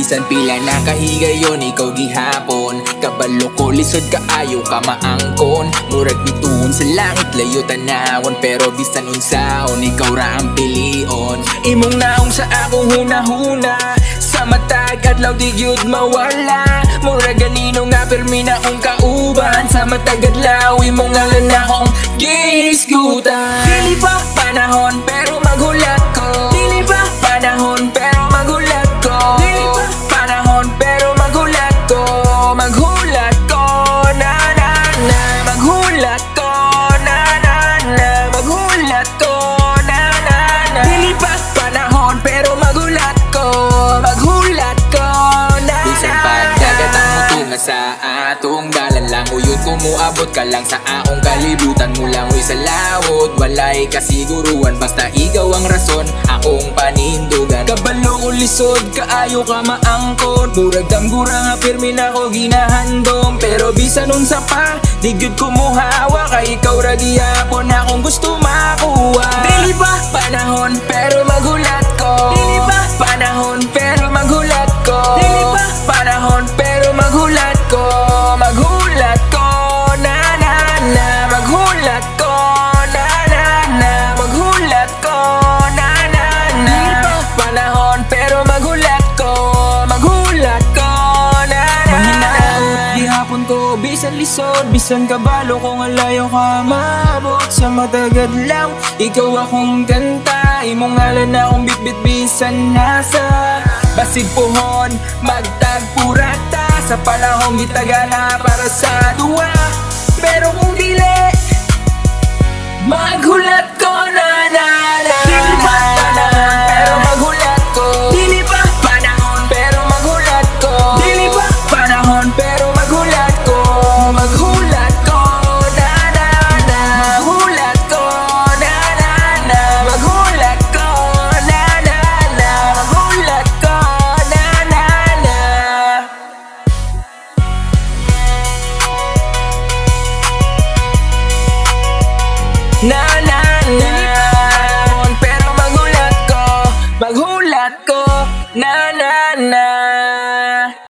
Bisan pila nakahigayon ikaw gihapon. Kabalo ko lisod kaayo ka maangkon. Murag bituon sa langit layo tanawon. Pero bisan unsaon ikaw ra ang pilion. Imong naong sa akong hunahuna. Sa matag adlaw di gyud mawala. Murag ganino nga permi na akong kauban. Sa matag adlaw imong ngalan akong gihisgutan. Dili pa panahon pero maghulat ko. Dili pa panahon pero maghulat ko. Dili pa panahon pero maghulat ko. Maghulat ko na na na. Maghulat ko na na na. Maghulat ko na na na. Dili pa panahon pero maghulat ko. Maghulat ko na na. Bisan pagdagat ang mutunga sa atong dalan lang uyod ko muabot ka lang sa aong kalibutan mo lang uy sa lawod. Walay kasiguruan basta ikaw ang rason akong panindugan. Kabalo ko lisod kaayo ka maangkon. Murag damgura nga pirmi na ko ginahandom. Pero bisan unsa pa di gyud ko muhawa. Kay ikaw ra gihapon akong gusto makuha. Dili pa panahon pero maghulat ko. Dili pa panahon pero maghulat ko. Dili pa panahon pero maghulat ko. Maghulat ko na na na. Maghulat ko na na na. Maghulat ko na na na. Dili pa panahon pero maghulat ko. Maghulat ko na na na. Gihapon ko bisan lisod bisan kabalo ko nga layo ka maabot. Sa matagad lang ikaw akong kanta. Imong ngalan akong bitbit bisan nasa basig puhon magtagpurata. Sa panahong gitagana para sa